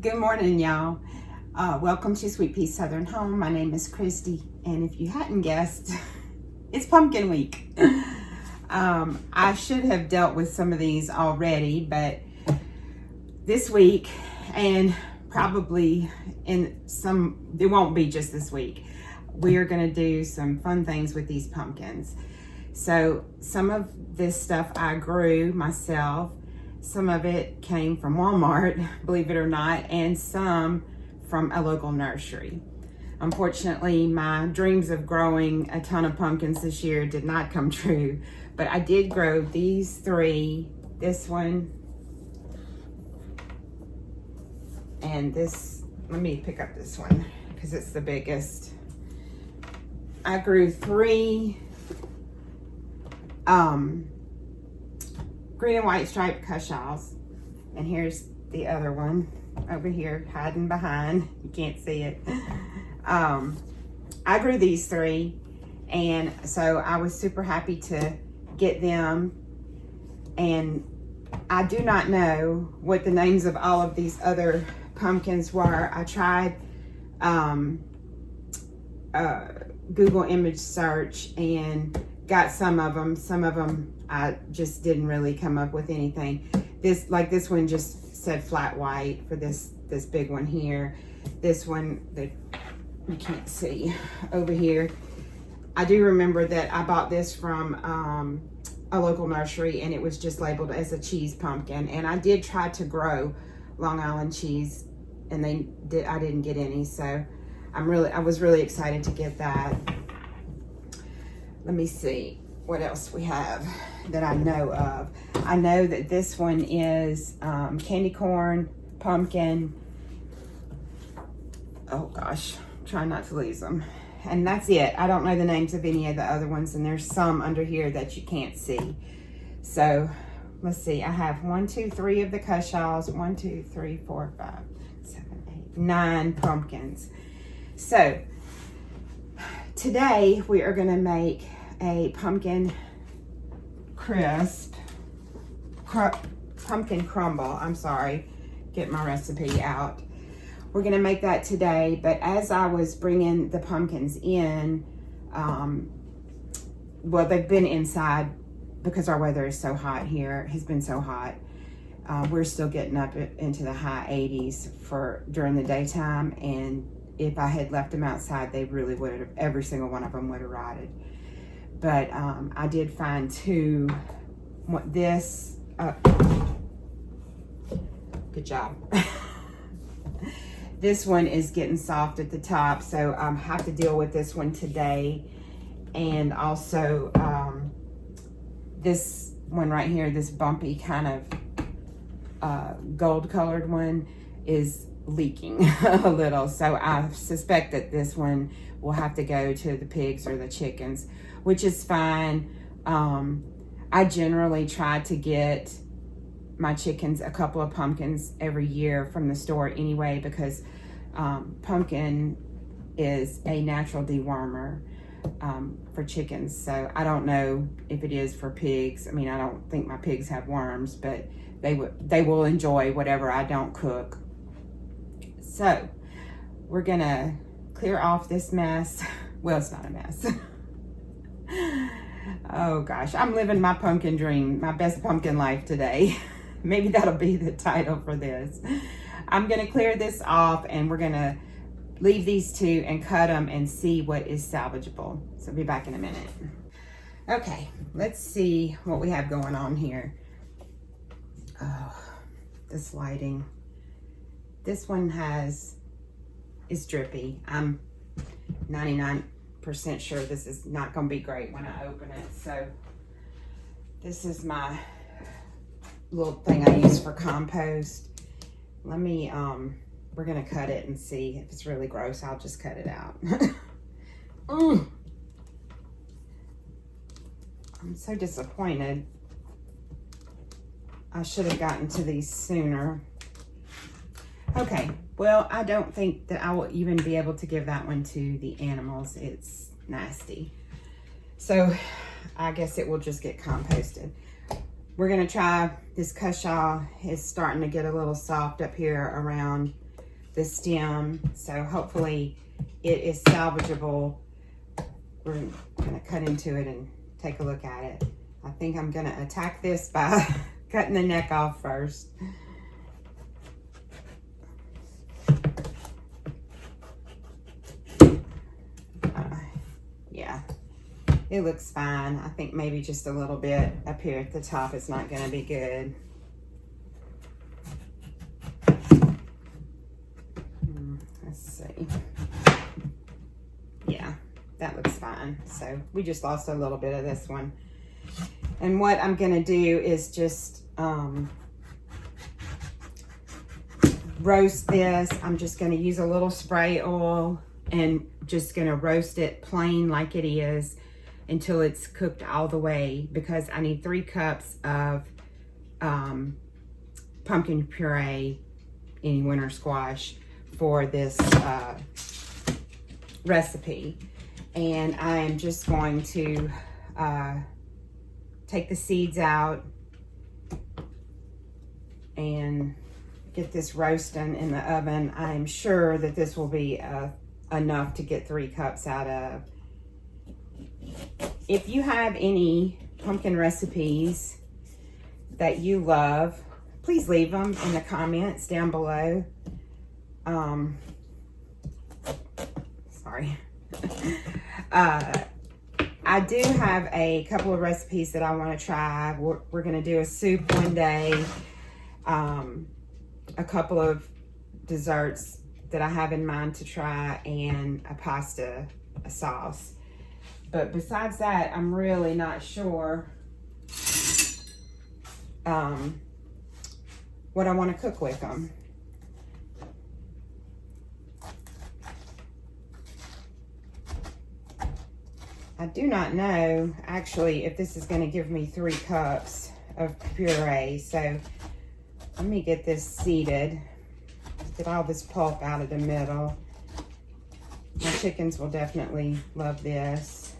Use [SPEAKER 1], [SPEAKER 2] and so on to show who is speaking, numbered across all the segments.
[SPEAKER 1] Good morning, y'all. Welcome to Sweet Pea Southern Home. My name is Christy, and if you hadn't guessed, it's pumpkin week. I should have dealt with some of these already, but this week, and probably it won't be just this week, we are going to do some fun things with these pumpkins. So some of this stuff I grew myself. Some of it came from Walmart, believe it or not, and some from a local nursery. Unfortunately, my dreams of growing a ton of pumpkins this year did not come true, but I did grow these three, this one, and this. Let me pick up this one because it's the biggest. I grew three green and white striped cushaws, and here's the other one over here hiding behind. You can't see it. I grew these three, and so I was super happy to get them, and I do not know what the names of all of these other pumpkins were. I tried Google image search and got some of them. I just didn't really come up with anything. This one just said flat white for this big one here. This one that you can't see over here. I do remember that I bought this from a local nursery, and it was just labeled as a cheese pumpkin. And I did try to grow Long Island cheese, and I didn't get any. So I was really excited to get that. Let me see what else we have that I know of. I know that this one is candy corn, pumpkin. Oh gosh, try not to lose them. And that's it. I don't know the names of any of the other ones, and there's some under here that you can't see. So let's see. I have 1, 2, 3 of the cushaws. 1, 2, 3, 4, 5, 7, 8, 9 pumpkins. So today we are going to make a pumpkin pumpkin crumble. I'm sorry, get my recipe out. We're gonna make that today, but as I was bringing the pumpkins in, well, they've been inside because our weather is so hot here. It has been so hot. We're still getting up into the high 80s during the daytime, and if I had left them outside, they really would have, every single one of them would have rotted. But I did find two. Good job. This one is getting soft at the top, so I have to deal with this one today. And also this one right here, this bumpy kind of gold colored one, is leaking a little. So I suspect that this one will have to go to the pigs or the chickens, which is fine. I generally try to get my chickens a couple of pumpkins every year from the store anyway, because pumpkin is a natural dewormer for chickens. So I don't know if it is for pigs. I mean, I don't think my pigs have worms, but they will enjoy whatever I don't cook. So we're gonna clear off this mess. Well, it's not a mess. Oh gosh, I'm living my pumpkin dream, my best pumpkin life today. Maybe that'll be the title for this. I'm gonna clear this off, and we're gonna leave these two and cut them and see what is salvageable. So I'll be back in a minute. Okay, let's see what we have going on here. Oh, this lighting. This one is drippy. I'm 99% sure this is not going to be great when I open it. So this is my little thing I use for compost. Let me, we're going to cut it and see if it's really gross. I'll just cut it out. I'm so disappointed. I should have gotten to these sooner. Okay, well, I don't think that I will even be able to give that one to the animals. It's nasty. So I guess it will just get composted. We're gonna try this cushaw. It's starting to get a little soft up here around the stem, so hopefully it is salvageable. We're gonna cut into it and take a look at it. I think I'm gonna attack this by cutting the neck off first. Yeah, it looks fine. I think maybe just a little bit up here at the top is not gonna be good. Let's see. Yeah, that looks fine. So we just lost a little bit of this one. And what I'm gonna do is just roast this. I'm just gonna use a little spray oil and just gonna roast it plain like it is until it's cooked all the way, because I need 3 cups of pumpkin puree, any winter squash, for this recipe. And I am just going to take the seeds out and get this roasting in the oven. I'm sure that this will be enough to get 3 cups out of. If you have any pumpkin recipes that you love, please leave them in the comments down below. Sorry. I do have a couple of recipes that I want to try. We're going to do a soup one day, a couple of desserts that I have in mind to try, and a pasta sauce. But besides that, I'm really not sure what I want to cook with them. I do not know, actually, if this is going to give me 3 cups of puree. So let me get this seeded. Get all this pulp out of the middle. My chickens will definitely love this.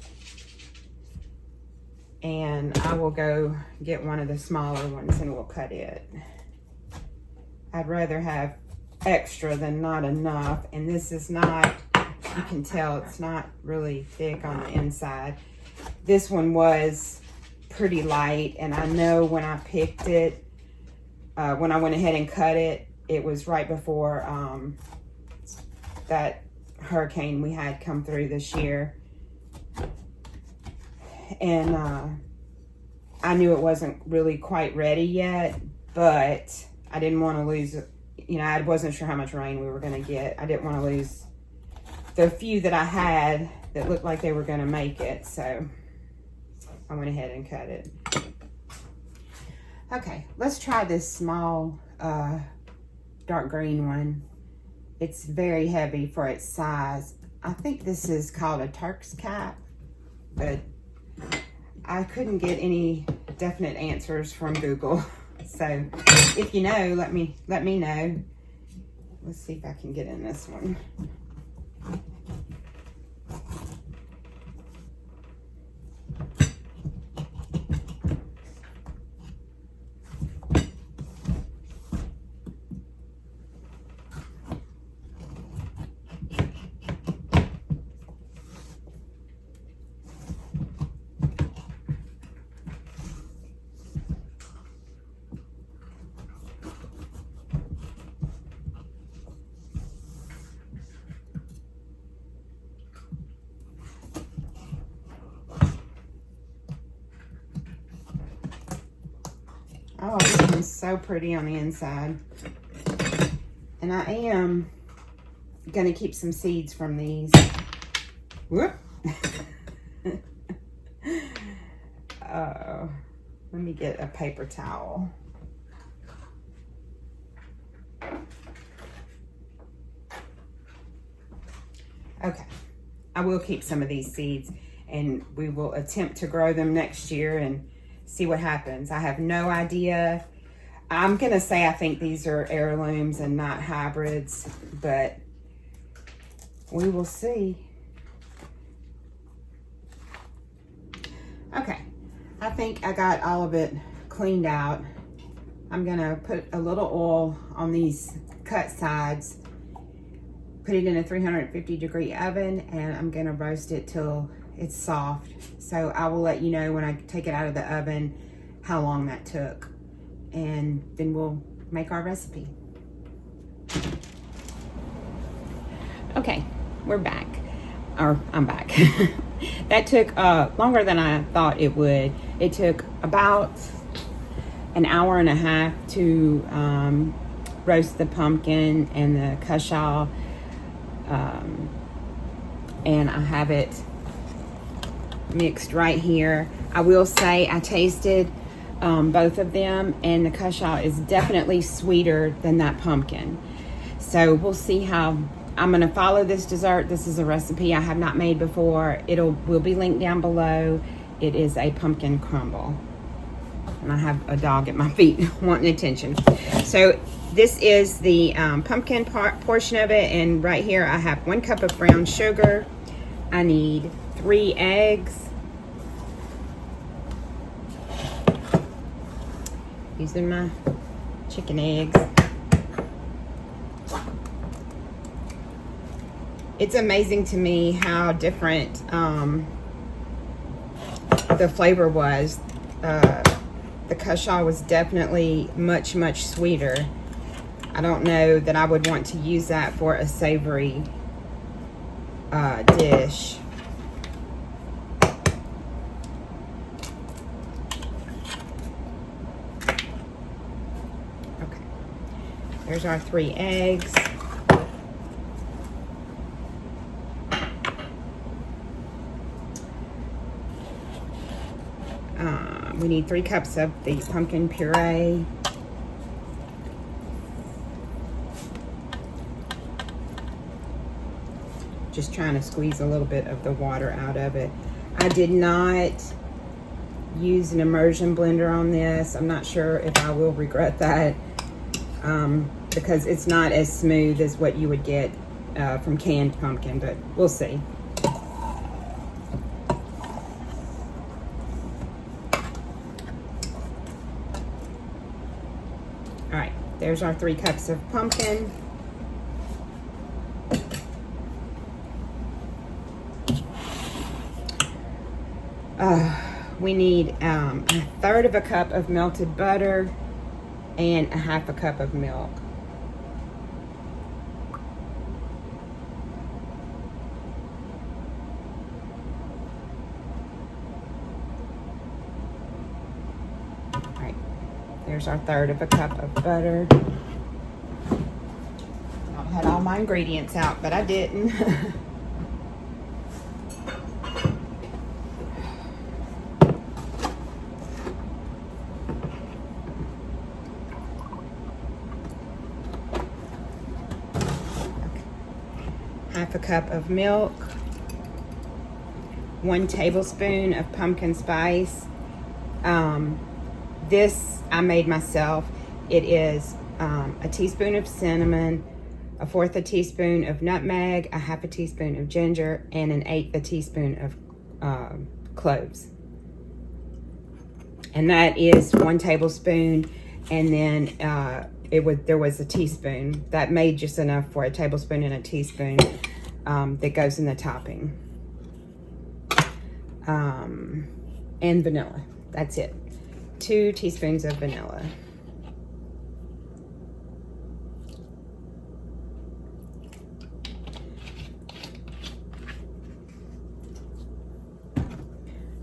[SPEAKER 1] And I will go get one of the smaller ones and we'll cut it. I'd rather have extra than not enough. And this is not, you can tell it's not really thick on the inside. This one was pretty light, and I know when I picked it, when I went ahead and cut it, it was right before that hurricane we had come through this year. And I knew it wasn't really quite ready yet, but I didn't want to lose, you know, I wasn't sure how much rain we were going to get. I didn't want to lose the few that I had that looked like they were going to make it, so I went ahead and cut it. Okay, let's try this small dark green one. It's very heavy for its size. I think this is called a Turk's cap, but I couldn't get any definite answers from Google. So if you know, let me know. Let's see if I can get in this one. Oh, this one's so pretty on the inside. And I am going to keep some seeds from these. Whoop. Oh, let me get a paper towel. Okay, I will keep some of these seeds, and we will attempt to grow them next year and see what happens. I have no idea. I'm gonna say I think these are heirlooms and not hybrids, but we will see. Okay, I think I got all of it cleaned out. I'm gonna put a little oil on these cut sides put it in a 350-degree oven, and I'm gonna roast it till it's soft. So I will let you know when I take it out of the oven how long that took, and then we'll make our recipe. Okay, we're back, or I'm back. That took longer than I thought it would. It took about an hour and a half to roast the pumpkin and the cacao. And I have it mixed right here. I will say I tasted both of them, and the cacao is definitely sweeter than that pumpkin. So we'll see how. I'm going to follow this dessert. This is a recipe I have not made before. Will be linked down below. It is a pumpkin crumble. And I have a dog at my feet wanting attention. So this is the pumpkin portion of it, and right here I have 1 cup of brown sugar. I need 3 eggs. Using my chicken eggs. It's amazing to me how different the flavor was. The cacao was definitely much, much sweeter. I don't know that I would want to use that for a savory dish. Okay, there's our 3 eggs. We need 3 cups of the pumpkin puree. Just trying to squeeze a little bit of the water out of it. I did not use an immersion blender on this. I'm not sure if I will regret that because it's not as smooth as what you would get from canned pumpkin, but we'll see. All right, there's our 3 cups of pumpkin. We need a 1/3 of a cup of melted butter and a 1/2 a cup of milk. All right, there's our 1/3 of a cup of butter. I had all my ingredients out, but I didn't. Half a cup of milk, 1 tablespoon of pumpkin spice. This I made myself. It is a teaspoon of cinnamon, 1/4 a teaspoon of nutmeg, a 1/2 a teaspoon of ginger, and 1/8 a teaspoon of cloves. And that is 1 tablespoon, and then there was a teaspoon that made just enough for a tablespoon and a teaspoon that goes in the topping, and vanilla. That's it. 2 teaspoons of vanilla.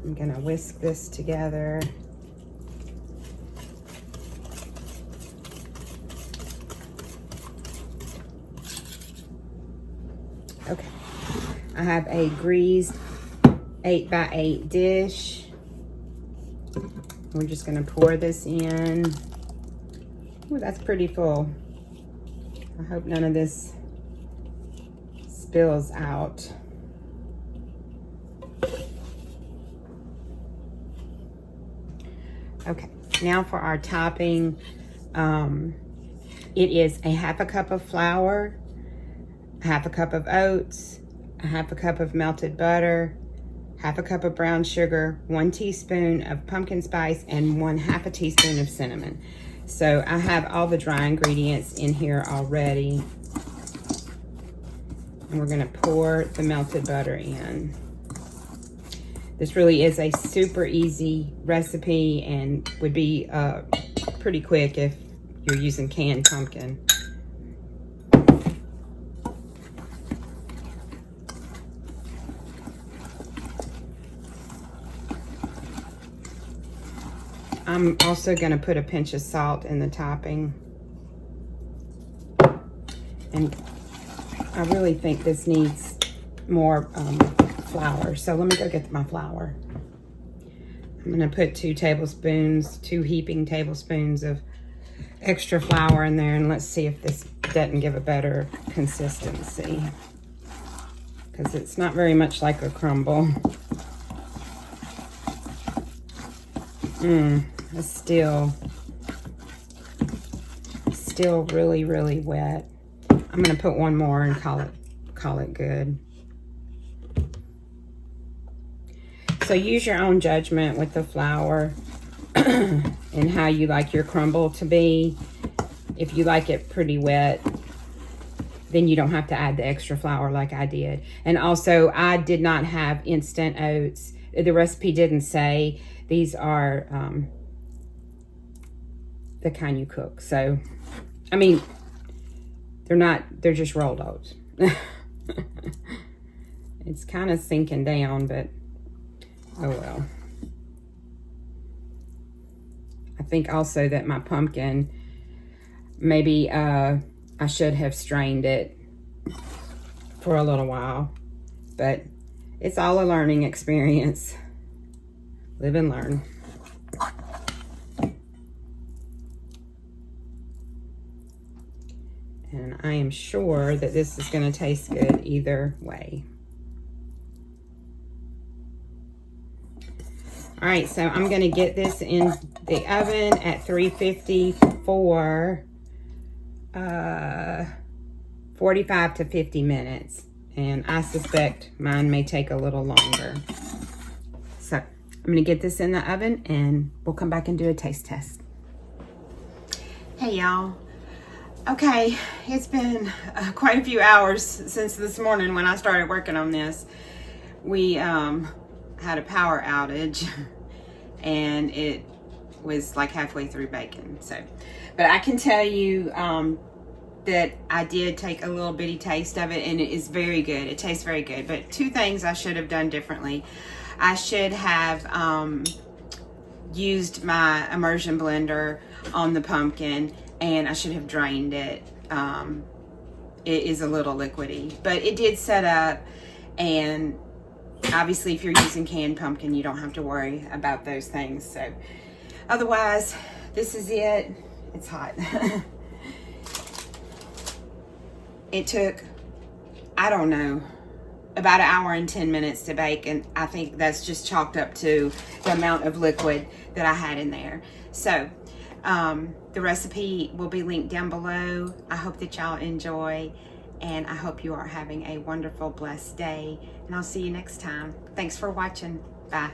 [SPEAKER 1] I'm gonna whisk this together. Okay, I have a greased 8x8 dish. We're just gonna pour this in. Ooh, that's pretty full. I hope none of this spills out. Okay, now for our topping. It is a 1/2 a cup of flour, 1/2 a cup of oats, a 1/2 a cup of melted butter, 1/2 a cup of brown sugar, 1 teaspoon of pumpkin spice, and 1/2 a teaspoon of cinnamon. So I have all the dry ingredients in here already. And we're gonna pour the melted butter in. This really is a super easy recipe and would be pretty quick if you're using canned pumpkin. I'm also going to put a pinch of salt in the topping. And I really think this needs more flour. So let me go get my flour. I'm going to put 2 heaping tablespoons of extra flour in there. And let's see if this doesn't give a better consistency. Because it's not very much like a crumble. It's still really, really wet. I'm gonna put one more and call it good. So use your own judgment with the flour and how you like your crumble to be. If you like it pretty wet, then you don't have to add the extra flour like I did. And also, I did not have instant oats. The recipe didn't say. These are the kind you cook. So, I mean, they're just rolled oats. It's kind of sinking down, but oh well. I think also that my pumpkin, maybe I should have strained it for a little while, but it's all a learning experience. Live and learn. And I am sure that this is going to taste good either way. All right, so I'm going to get this in the oven at 350 for 45 to 50 minutes. And I suspect mine may take a little longer. So I'm going to get this in the oven and we'll come back and do a taste test. Hey, y'all. Okay, it's been quite a few hours since this morning when I started working on this. We had a power outage and it was like halfway through baking. But I can tell you that I did take a little bitty taste of it and it is very good. It tastes very good. But 2 things I should have done differently. I should have used my immersion blender on the pumpkin, and I should have drained it. It is a little liquidy, but it did set up, and obviously if you're using canned pumpkin, you don't have to worry about those things. So otherwise, this is it. It's hot. It took, I don't know, about 1 hour and 10 minutes to bake, and I think that's just chalked up to the amount of liquid that I had in there. So the recipe will be linked down below. I hope that y'all enjoy, and I hope you are having a wonderful, blessed day, and I'll see you next time. Thanks for watching. Bye.